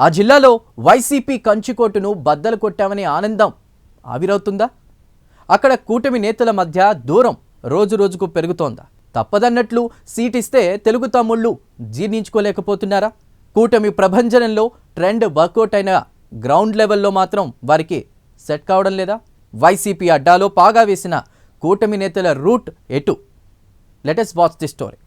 ఆ జిల్లాలో వైసీపీ కంచుకోటును బద్దలు కొట్టామని ఆనందం ఆవిరవుతుందా? అక్కడ కూటమి నేతల మధ్య దూరం రోజురోజుకు పెరుగుతోందా? తప్పదన్నట్లు సీటిస్తే తెలుగు తమ్ముళ్ళు జీర్ణించుకోలేకపోతున్నారా? కూటమి ప్రభంజనంలో ట్రెండ్ వర్కౌట్ అయిన గ్రౌండ్ లెవెల్లో మాత్రం వారికి సెట్ కావడం లేదా? వైసీపీ అడ్డాలో పాగా వేసిన కూటమి నేతల రూట్ ఎటు? Let us watch the story.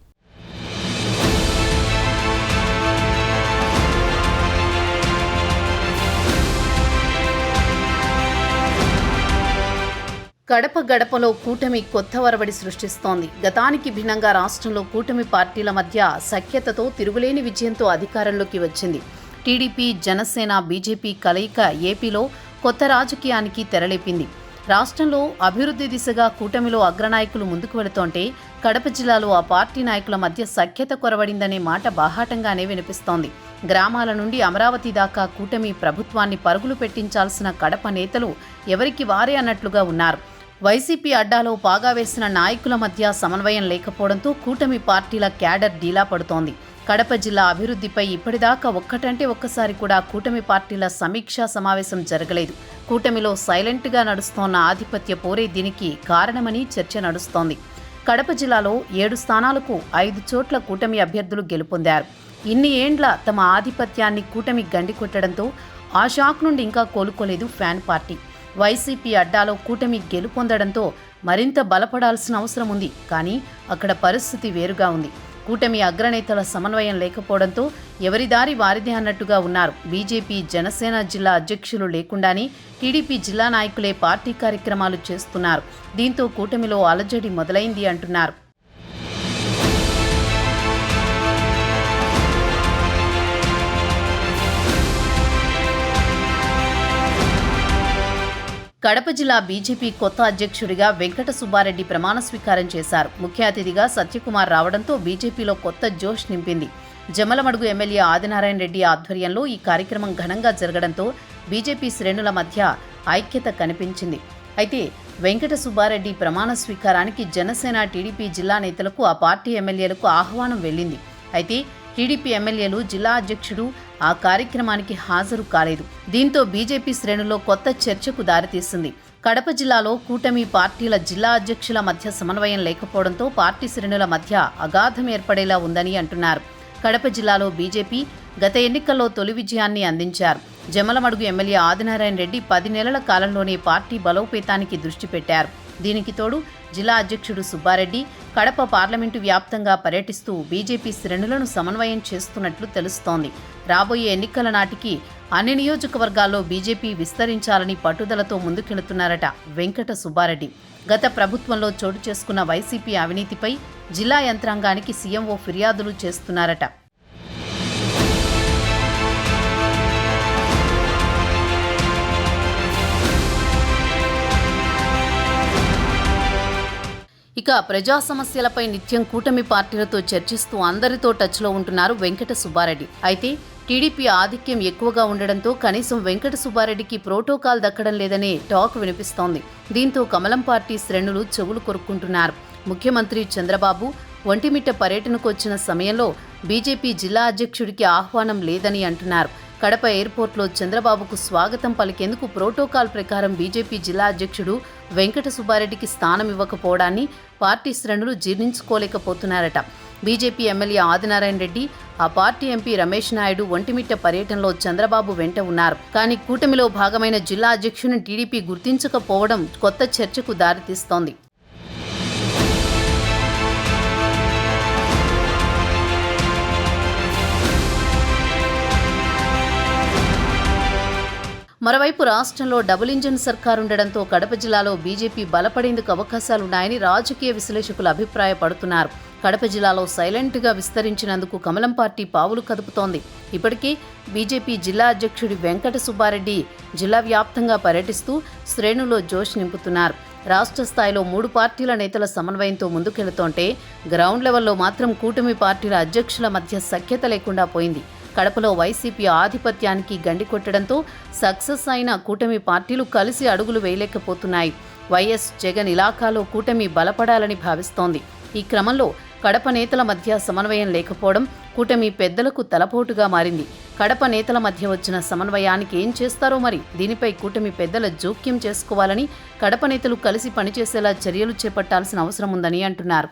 గడప గడపలో కూటమి కొత్త వరవడి సృష్టిస్తోంది. గతానికి భిన్నంగా రాష్ట్రంలో కూటమి పార్టీల మధ్య సఖ్యతతో తిరుగులేని విజయంతో అధికారంలోకి వచ్చింది. టీడీపీ, జనసేన, బీజేపీ కలయిక ఏపీలో కొత్త రాజకీయానికి తెరలేపింది. రాష్ట్రంలో అభివృద్ధి దిశగా కూటమిలో అగ్రనాయకులు ముందుకు వెళుతోంటే కడప జిల్లాలో ఆ పార్టీ నాయకుల మధ్య సఖ్యత కొరవడిందనే మాట బాహాటంగానే వినిపిస్తోంది. గ్రామాల నుండి అమరావతి దాకా కూటమి ప్రభుత్వాన్ని పరుగులు పెట్టించాల్సిన కడప నేతలు ఎవరికి వారే అన్నట్లుగా ఉన్నారు. వైసీపీ అడ్డాలో పాగా వేసిన నాయకుల మధ్య సమన్వయం లేకపోవడంతో కూటమి పార్టీల క్యాడర్ డీలా పడుతోంది. కడప జిల్లా అభివృద్ధిపై ఇప్పటిదాకా ఒక్కటంటే ఒక్కసారి కూడా కూటమి పార్టీల సమీక్షా సమావేశం జరగలేదు. కూటమిలో సైలెంట్గా నడుస్తోన్న ఆధిపత్య పోరే దీనికి కారణమని చర్చ నడుస్తోంది. కడప జిల్లాలో 7 స్థానాలకు 5 చోట్ల కూటమి అభ్యర్థులు గెలుపొందారు. ఇన్ని ఏండ్ల తమ ఆధిపత్యాన్ని కూటమి గండికొట్టడంతో ఆ షాక్ నుండి ఇంకా కోలుకోలేదు ఫ్యాన్ పార్టీ. వైసీపీ అడ్డాలో కూటమి గెలుపొందడంతో మరింత బలపడాల్సిన అవసరం ఉంది. కానీ అక్కడ పరిస్థితి వేరుగా ఉంది. కూటమి అగ్రనేతల సమన్వయం లేకపోవడంతో ఎవరి దారి వారిదే అన్నట్టుగా ఉన్నారు. బీజేపీ, జనసేన జిల్లా అధ్యక్షులు లేకుండానే టీడీపీ జిల్లా నాయకులే పార్టీ కార్యక్రమాలు చేస్తున్నారు. దీంతో కూటమిలో అలజడి మొదలైంది అంటున్నారు. కడప జిల్లా బీజేపీ కొత్త అధ్యక్షుడిగా వెంకట సుబ్బారెడ్డి ప్రమాణ స్వీకారం చేశారు. ముఖ్య అతిథిగా సత్యకుమార్ రావడంతో బీజేపీలో కొత్త జోష్ నింపింది. జమ్మలమడుగు ఎమ్మెల్యే ఆదినారాయణ రెడ్డి ఆధ్వర్యంలో ఈ కార్యక్రమం ఘనంగా జరగడంతో బీజేపీ శ్రేణుల మధ్య ఐక్యత కనిపించింది. అయితే వెంకట సుబ్బారెడ్డి ప్రమాణ స్వీకారానికి జనసేన, టీడీపీ జిల్లా నేతలకు, ఆ పార్టీ ఎమ్మెల్యేలకు ఆహ్వానం వెళ్ళింది. అయితే టీడీపీ ఎమ్మెల్యేలు, జిల్లా అధ్యక్షుడు ఆ కార్యక్రమానికి హాజరు కాలేదు. దీంతో బీజేపీ శ్రేణుల్లో కొత్త చర్చకు దారితీసింది. కడప జిల్లాలో కూటమి పార్టీల జిల్లా అధ్యక్షుల మధ్య సమన్వయం లేకపోవడంతో పార్టీ శ్రేణుల మధ్య అగాధం ఏర్పడేలా ఉందని అంటున్నారు. కడప జిల్లాలో బీజేపీ గత ఎన్నికల్లో తొలి విజయాన్ని అందించారు. జమ్మలమడుగు ఎమ్మెల్యే ఆదినారాయణ రెడ్డి 10 నెలల కాలంలోనే పార్టీ బలోపేతానికి దృష్టి పెట్టారు. దీనికి తోడు జిల్లా అధ్యక్షుడు సుబ్బారెడ్డి కడప పార్లమెంటు వ్యాప్తంగా పర్యటిస్తూ బీజేపీ శ్రేణులను సమన్వయం చేస్తున్నట్లు తెలుస్తోంది. రాబోయే ఎన్నికల నాటికి అన్ని నియోజకవర్గాల్లో బీజేపీ విస్తరించాలని పట్టుదలతో ముందుకెళుతున్నారట వెంకట సుబ్బారెడ్డి. గత ప్రభుత్వంలో చోటు చేసుకున్న వైసీపీ అవినీతిపై జిల్లా యంత్రాంగానికి సీఎంఓ ఫిర్యాదులు చేస్తున్నారట. ఇక ప్రజా సమస్యలపై నిత్యం కూటమి పార్టీలతో చర్చిస్తూ అందరితో టచ్లో ఉంటున్నారు వెంకట సుబ్బారెడ్డి. అయితే టీడీపీ ఆధిక్యం ఎక్కువగా ఉండడంతో కనీసం వెంకట సుబ్బారెడ్డికి ప్రోటోకాల్ దక్కడం లేదనే టాక్ వినిపిస్తోంది. దీంతో కమలం పార్టీ శ్రేణులు చెవులు కొరుక్కుంటున్నారు. ముఖ్యమంత్రి చంద్రబాబు ఒంటిమిట్ట పర్యటనకు వచ్చిన సమయంలో బీజేపీ జిల్లా అధ్యక్షుడికి ఆహ్వానం లేదని అంటున్నారు. కడప ఎయిర్పోర్ట్లో చంద్రబాబుకు స్వాగతం పలికేందుకు ప్రోటోకాల్ ప్రకారం బీజేపీ జిల్లా అధ్యక్షుడు వెంకట సుబ్బారెడ్డికి స్థానం ఇవ్వకపోవడాన్ని పార్టీ శ్రేణులు జీర్ణించుకోలేకపోతున్నారట. బీజేపీ ఎమ్మెల్యే ఆదినారాయణ రెడ్డి, ఆ పార్టీ ఎంపీ రమేష్ నాయుడు ఒంటిమిట్ట పర్యటనలో చంద్రబాబు వెంట ఉన్నారు. కానీ కూటమిలో భాగమైన జిల్లా అధ్యక్షుడిని టీడీపీ గుర్తించకపోవడం కొత్త చర్చకు దారితీస్తోంది. మరోవైపు రాష్ట్రంలో డబుల్ ఇంజన్ సర్కారుండడంతో కడప జిల్లాలో బీజేపీ బలపడేందుకు అవకాశాలున్నాయని రాజకీయ విశ్లేషకులు అభిప్రాయపడుతున్నారు. కడప జిల్లాలో సైలెంట్గా విస్తరించినందుకు కమలం పార్టీ పావులు కదుపుతోంది. ఇప్పటికే బీజేపీ జిల్లా అధ్యక్షుడి వెంకట సుబ్బారెడ్డి జిల్లా వ్యాప్తంగా పర్యటిస్తూ శ్రేణులో జోష్ నింపుతున్నారు. రాష్ట్ర స్థాయిలో 3 పార్టీల నేతల సమన్వయంతో ముందుకెళుతోంటే గ్రౌండ్ లెవెల్లో మాత్రం కూటమి పార్టీల అధ్యక్షుల మధ్య సఖ్యత లేకుండా పోయింది. కడపలో వైసీపీ ఆధిపత్యానికి గండికొట్టడంతో సక్సెస్ అయిన కూటమి పార్టీలు కలిసి అడుగులు వేయలేకపోతున్నాయి. వైఎస్ జగన్ ఇలాకాలో కూటమి బలపడాలని భావిస్తోంది. ఈ క్రమంలో కడప నేతల మధ్య సమన్వయం లేకపోవడం కూటమి పెద్దలకు తలపోటుగా మారింది. కడప నేతల మధ్య వచ్చిన సమన్వయానికి ఏం చేస్తారో మరి. దీనిపై కూటమి పెద్దల జోక్యం చేసుకోవాలని, కడప నేతలు కలిసి పనిచేసేలా చర్యలు చేపట్టాల్సిన అవసరం ఉందని అంటున్నారు.